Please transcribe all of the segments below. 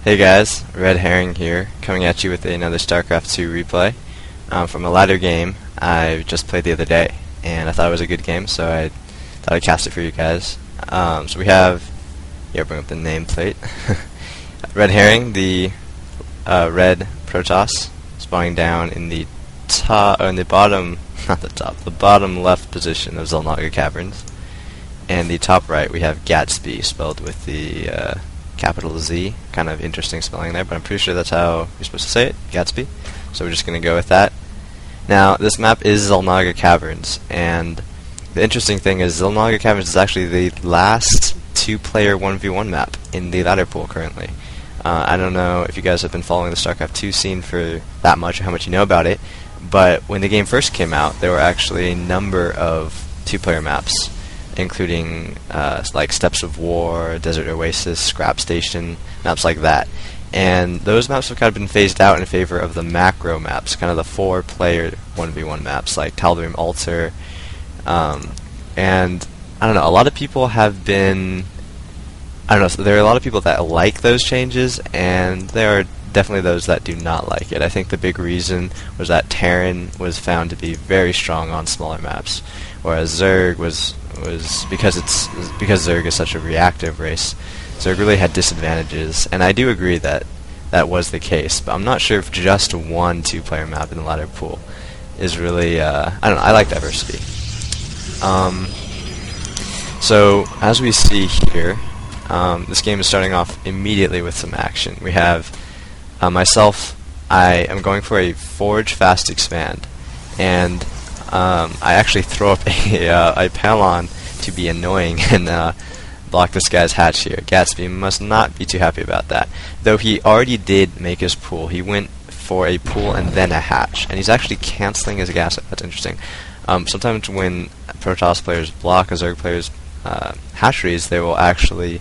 Hey guys, RedHerring here, coming at you with another StarCraft 2 replay from a ladder game I just played the other day, and I thought it was a good game, so I thought I'd cast it for you guys. So we have, bring up the nameplate. RedHerring, the red Protoss, spawning down in the top, or in the bottom, not the top, the bottom left position of Xel'Naga Caverns, and the top right we have GatZby, spelled with the capital Z. Kind of interesting spelling there, but I'm pretty sure that's how you're supposed to say it, GatZby. So we're just going to go with that. Now, this map is Xel'Naga Caverns, and the interesting thing is Xel'Naga Caverns is actually the last two-player 1v1 map in the ladder pool currently. I don't know if you guys have been following the StarCraft 2 scene for that much or how much you know about it, but when the game first came out, there were actually a number of two-player maps, including like Steps of War, Desert Oasis, Scrap Station, maps like that. And those maps have kind of been phased out in favor of the macro maps, kind of the four-player 1v1 maps, like Tal'Darim Altar. And I don't know, a lot of people have been, so there are a lot of people that like those changes, and there are definitely those that do not like it. I think the big reason was that Terran was found to be very strong on smaller maps, whereas Zerg was because Zerg is such a reactive race, Zerg really had disadvantages, and I do agree that that was the case, but I'm not sure if just one two-player map in the ladder pool is really, I like diversity. So, as we see here, this game is starting off immediately with some action. We have myself, I am going for a Forge Fast Expand, and I actually throw up a pylon to be annoying and block this guy's hatch here. GatZby must not be too happy about that. Though he already did make his pool. He went for a pool and then a hatch, and he's actually canceling his gas. That's interesting. Sometimes when Protoss players block a Zerg player's hatcheries, they will actually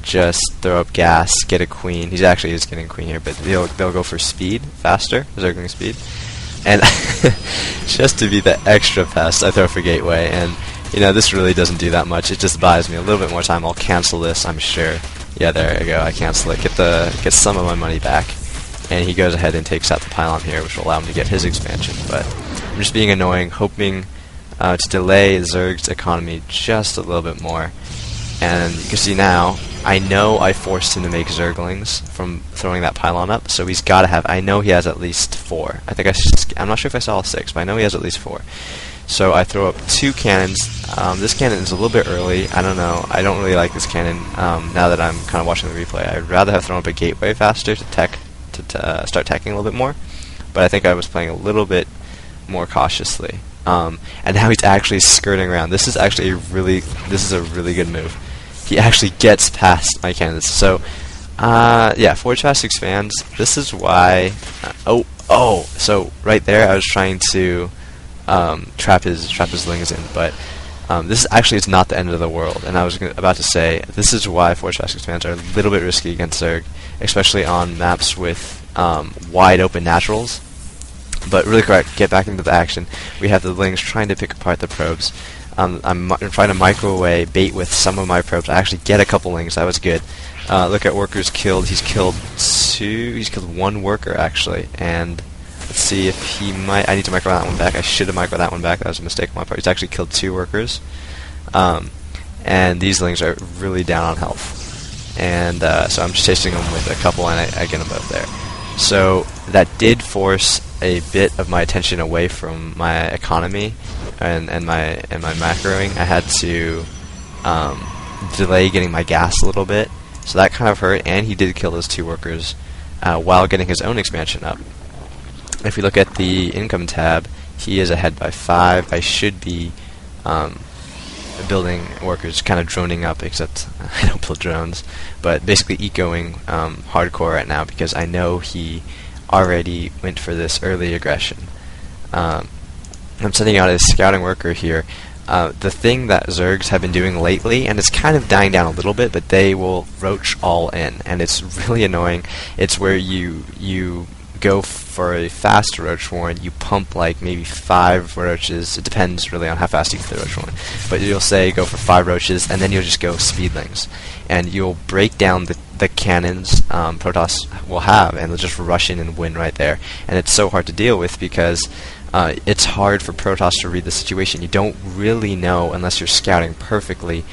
just throw up gas, get a queen. He actually is getting a queen here, but they'll go for speed, faster, Zergling speed. And just to be the extra pest, I throw for gateway, and this really doesn't do that much. It just buys me a little bit more time. I'll cancel this, I'm sure. Yeah, there I go. I cancel it. Get some of my money back, and he goes ahead and takes out the pylon here, which will allow him to get his expansion. But I'm just being annoying, hoping to delay Zerg's economy just a little bit more. And you can see now, I know I forced him to make Zerglings from throwing that pylon up, so he's got to have, I know he has at least 4. I'm not sure if I saw all 6, but I know he has at least 4. So I throw up 2 cannons. This cannon is a little bit early. I don't know. I don't really like this cannon now that I'm kind of watching the replay. I'd rather have thrown up a gateway faster to start teching a little bit more, but I think I was playing a little bit more cautiously. And now he's actually skirting around. This is actually a really good move. He actually gets past my cannons. So, yeah, Forge Fast expands. This is why. So right there, I was trying to trap his lings in, but this actually is not the end of the world. And I was about to say, this is why Forge Fast expands are a little bit risky against Zerg, especially on maps with wide open naturals. But really quick, get back into the action. We have the lings trying to pick apart the probes. I'm trying to micro away bait with some of my probes. I actually get a couple lings. That was good. Look at workers killed. He's killed 2. He's killed 1 worker actually. And let's see if he might. I need to micro that one back. I should have micro that one back. That was a mistake on my part. He's actually killed 2 workers. And these lings are really down on health. And so I'm just chasing them with a couple, and I get them both there. So that did force a bit of my attention away from my economy and my macroing. I had to delay getting my gas a little bit, so that kind of hurt. And he did kill those 2 workers while getting his own expansion up. If we look at the income tab, he is ahead by 5. I should be building workers, kind of droning up, except I don't build drones, but basically ecoing hardcore right now because I know he already went for this early aggression. I'm sending out a scouting worker here. The thing that Zergs have been doing lately, and it's kind of dying down a little bit, but they will roach all in, and it's really annoying. It's where you go for a fast roach warren, you pump like maybe 5 roaches. It depends really on how fast you get the roach warren, but you'll say go for 5 roaches, and then you'll just go speedlings, and you'll break down the cannons Protoss will have, and they'll just rush in and win right there. And it's so hard to deal with because it's hard for Protoss to read the situation. You don't really know, unless you're scouting perfectly,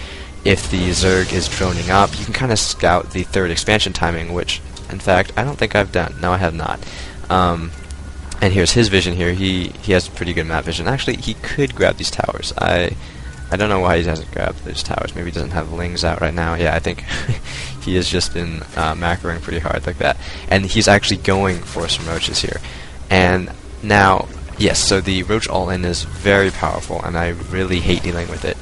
if the Zerg is droning up. You can kind of scout the third expansion timing, which, in fact, I don't think I've done. No, I have not. And here's his vision here. He has pretty good map vision. Actually, he could grab these towers. I don't know why he hasn't grabbed those towers. Maybe he doesn't have Lings out right now. Yeah, I think he has just been macroing pretty hard like that. And he's actually going for some roaches here. And now, yes, so the roach all-in is very powerful, and I really hate dealing with it.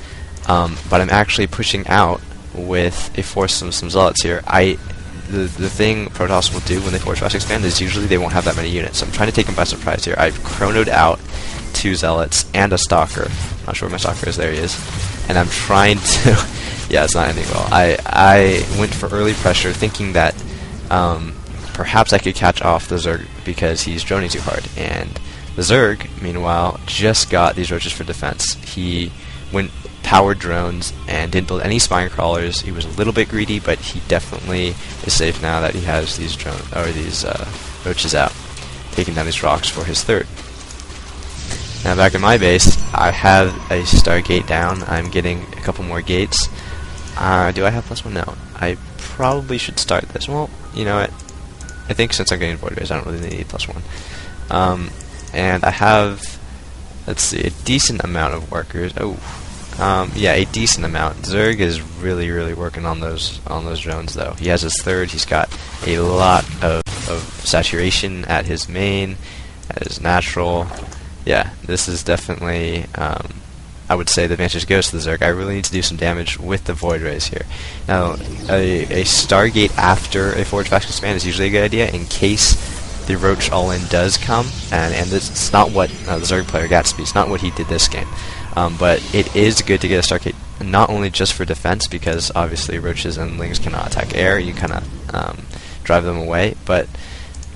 But I'm actually pushing out with a force some zealots here. The thing Protoss will do when they force fast expand is usually they won't have that many units. So I'm trying to take them by surprise here. I've chronoed out 2 zealots and a stalker. Not sure where my stalker is. There he is. And I'm trying to yeah, it's not ending well. I went for early pressure thinking that perhaps I could catch off the Zerg because he's droning too hard. And the Zerg, meanwhile, just got these roaches for defense. He went powered drones and didn't build any spine crawlers. He was a little bit greedy, but he definitely is safe now that he has these roaches out, taking down these rocks for his third. Now back in my base, I have a Stargate down. I'm getting a couple more gates. Do I have +1? No. I probably should start this. Well, you know what? I think since I'm getting Void Rays, I don't really need +1. And I have, let's see, a decent amount of workers. Yeah, a decent amount. Zerg is really working on those drones, though. He has his third. He's got a lot of saturation at his main, at his natural. Yeah, this is definitely, I would say the advantage goes to the Zerg. I really need to do some damage with the Void Rays here. Now, a Stargate after a Forge Fast Expand is usually a good idea in case the Roach all-in does come, and it's not what the Zerg player GatZby, it's not what he did this game. But it is good to get a Stargate, not only just for defense, because obviously Roaches and Lings cannot attack air, you kind of drive them away, but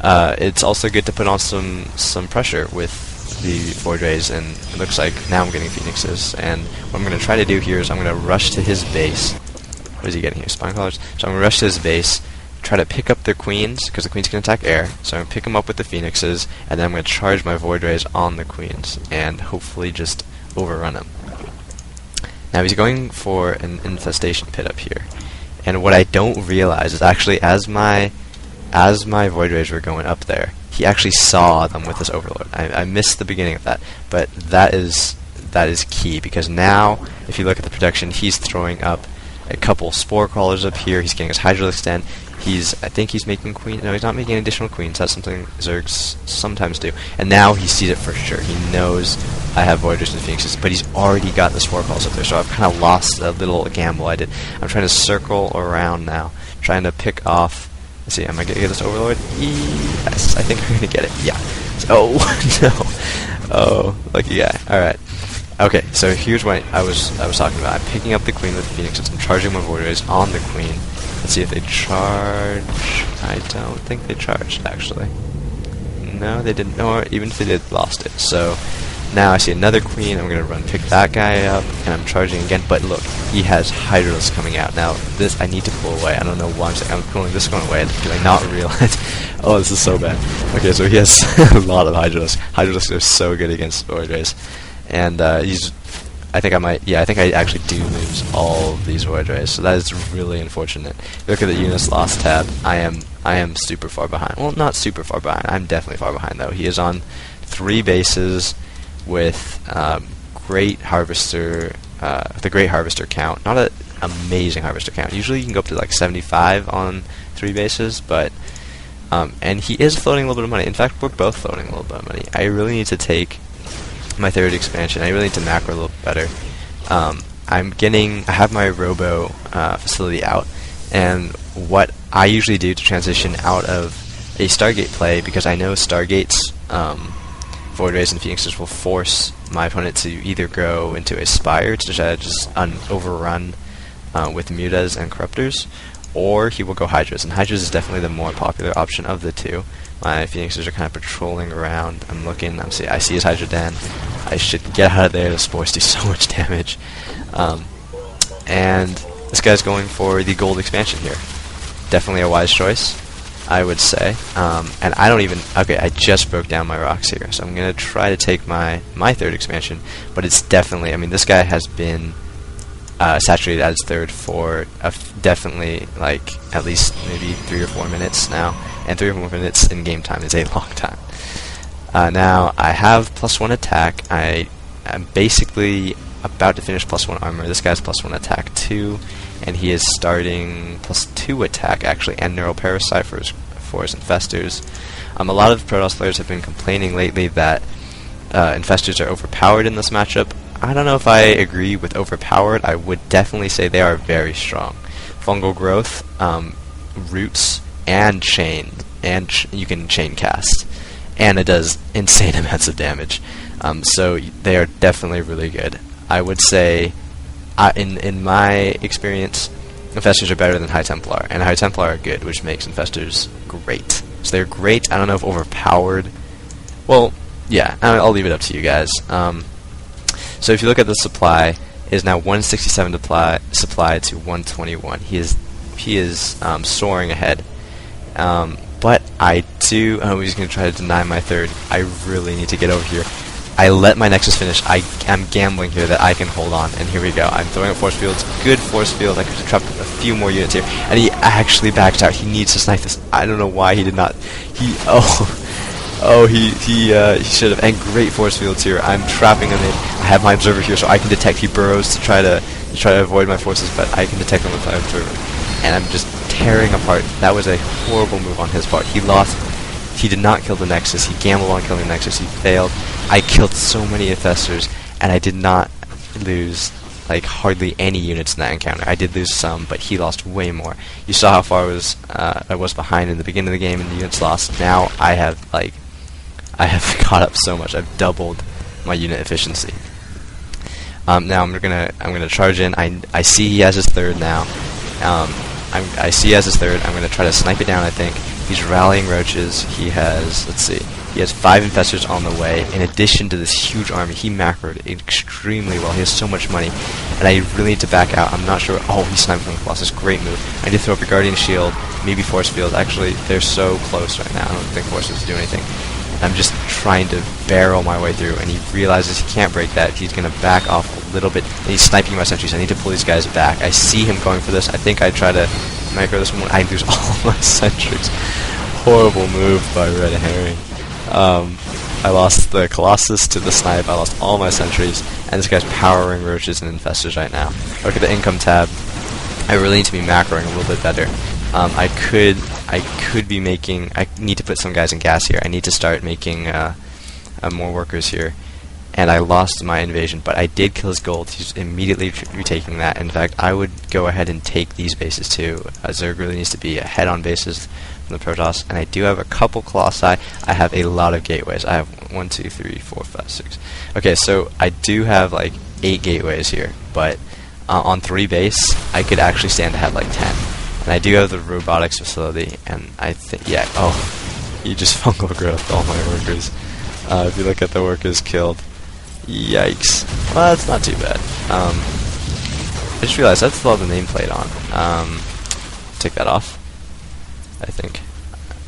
it's also good to put on some pressure with the Void Rays, and it looks like now I'm getting Phoenixes, and what I'm going to try to do here is I'm going to rush to his base. What is he getting here? Spine Crawlers? So I'm going to rush to his base, try to pick up the Queens, because the Queens can attack air, so I'm going to pick them up with the Phoenixes, and then I'm going to charge my Void Rays on the Queens, and hopefully just overrun him. Now he's going for an infestation pit up here, and what I don't realize is actually as my Void Rays were going up there, he actually saw them with this Overlord. I missed the beginning of that, but that is key, because now if you look at the protection, he's throwing up a couple Spore Crawlers up here. He's getting his Hydra Extend. I think he's making Queen. No, he's not making additional Queens. That's something Zergs sometimes do. And now he sees it for sure. He knows I have Voiders and Phoenixes, but he's already got the Spore Calls up there, so I've kind of lost a little gamble I did. I'm trying to circle around now, trying to pick off. Let's see, am I going to get this Overlord? Yes, I think I'm going to get it. Yeah. Oh, no. Oh, lucky guy. Alright. Okay, so here's what I was talking about. I'm picking up the Queen with the Phoenixes. I'm charging my Void Rays on the Queen. Let's see if they charge. I don't think they charged, actually. No, they didn't. No, even if they did, lost it. So now I see another Queen. I'm going to pick that guy up, and I'm charging again. But look, he has Hydralisks coming out. Now, this I need to pull away. I don't know why I'm pulling this one away. Do I not realize? Oh, this is so bad. Okay, so he has a lot of Hydralisks. Hydralisks are so good against Void Rays. And I think I actually do lose all of these Void Rays, so that is really unfortunate. Look at the units lost tab. I am super far behind. Well, not super far behind. I'm definitely far behind, though. He is on 3 bases with great harvester, the great harvester count. Not an amazing harvester count. Usually you can go up to like 75 on 3 bases, but and he is floating a little bit of money. In fact, we're both floating a little bit of money. I really need to take my 3rd expansion. I really need to macro a little better. I have my Robo facility out, and what I usually do to transition out of a Stargate play, because I know Stargates, Void Rays and Phoenixes will force my opponent to either go into a Spire to try to just overrun with Mutas and Corruptors, or he will go Hydras, and Hydras is definitely the more popular option of the two. My Phoenixes are kind of patrolling around. I'm looking. I see his Hydra Den. I should get out of there. The spores do so much damage. And this guy's going for the gold expansion here. definitely a wise choice, I would say. And I don't even... Okay, I just broke down my rocks here, so I'm going to try to take my third expansion, but it's definitely... I mean, this guy has been saturated as third for definitely, like, at least maybe 3 or 4 minutes now, and 3 or 4 minutes in game time is a long time. Now, I have +1 attack. I'm basically about to finish +1 armor. This guy's +1 attack too, and he is starting +2 attack actually, and neural parasite for his infestors. A lot of Protoss players have been complaining lately that infestors are overpowered in this matchup. I don't know if I agree with overpowered. I would definitely say they are very strong. Fungal growth, roots, and chain, and you can chain cast, and it does insane amounts of damage. So they are definitely really good. I would say, in my experience, infestors are better than High Templar, and High Templar are good, which makes infestors great. So they're great. I don't know if overpowered. Well, yeah, I'll leave it up to you guys. So if you look at the supply, it is now 167 supply to 121. He is soaring ahead. But I do... Oh, he's going to try to deny my third. I really need to get over here. I let my Nexus finish. I'm gambling here that I can hold on, and here we go. I'm throwing up force fields. Good force field. I could have trapped a few more units here, and he actually backed out. He needs to snipe this. I don't know why he did not. He should have. And great force fields here. I'm trapping him in. I have my observer here, so I can detect. He burrows to try to avoid my forces, but I can detect him with my observer, and I'm just tearing apart. That was a horrible move on his part. He lost. He did not kill the Nexus. He gambled on killing the Nexus. He failed. I killed so many infestors, and I did not lose like hardly any units in that encounter. I did lose some, but he lost way more. You saw how far I was behind in the beginning of the game, and the units lost. Now I have caught up so much. I've doubled my unit efficiency. Now I'm gonna charge in. I see he has his third now. I see he has his third. I'm gonna try to snipe it down. I think he's rallying roaches. He has, let's see, he has 5 infestors on the way. In addition to this huge army, he macroed extremely well. He has so much money, and I really need to back out. I'm not sure. Oh, he sniped from the Colossus. Great move. I did throw up a Guardian Shield, maybe Force Field. Actually, they're so close right now. I don't think Force Fields do anything. I'm just trying to barrel my way through, and he realizes he can't break that. He's going to back off a little bit, and he's sniping my sentries. I need to pull these guys back. I see him going for this. I think I try to micro this one. I lose all my sentries. Horrible move by RedHerring. I lost the Colossus to the snipe. I lost all my sentries, and this guy's powering roaches and infestors right now. Look at the income tab. I really need to be macroing a little bit better. I could be making... I need to put some guys in gas here. I need to start making more workers here. And I lost my invasion, but I did kill his gold. He's immediately retaking that. In fact, I would go ahead and take these bases too. Zerg really needs to be ahead on bases from the Protoss. And I do have a couple Colossi. I have a lot of gateways. I have 1, 2, 3, 4, 5, 6. Okay, so I do have like 8 gateways here, but on 3 base, I could actually stand to have like 10. And I do have the robotics facility, and I think, yeah, oh, he just fungal growth all my workers. If you look at the workers killed, yikes. Well, that's not too bad. I just realized I still have the nameplate on. Take that off, I think.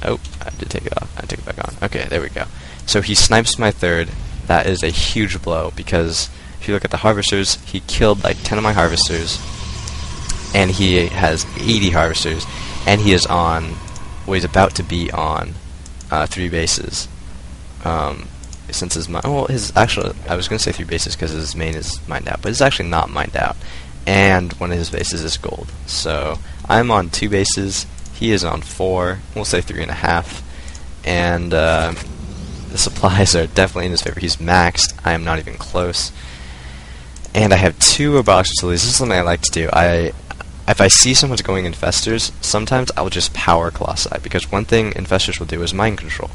Oh, I did take it off. I took it back on. Okay, there we go. So he snipes my third. That is a huge blow, because if you look at the harvesters, he killed like 10 of my harvesters, and he has 80 harvesters, and he is on, well, he's about to be on 3 bases. Since his mine, well, his actual, I was going to say 3 bases because his main is mined out, but it's actually not mined out, and one of his bases is gold. So I'm on 2 bases, he is on 4, we'll say 3.5, and the supplies are definitely in his favor. He's maxed, I am not even close, and I have 2 robotics facilities. This is something I like to do. If I see someone's going infestors, sometimes I'll just power Colossi, because one thing infestors will do is mind control.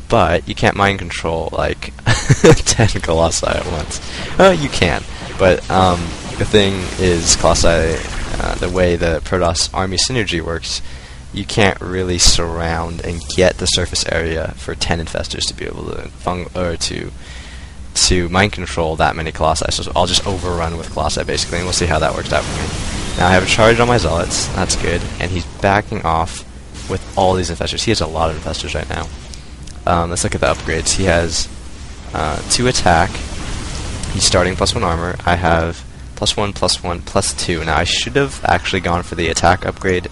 But you can't mind control like 10 Colossi at once. You can, but the thing is, Colossi, the way the Protoss army synergy works, you can't really surround and get the surface area for 10 infestors to be able to to mind control that many Colossi. So I'll just overrun with Colossi basically, and we'll see how that works out for me. Now I have a charge on my zealots, that's good, and he's backing off with all these infestors. He has a lot of infestors right now. Let's look at the upgrades. He has 2 attack. He's starting +1 armor. I have +1, +1, +2. Now I should have actually gone for the attack upgrade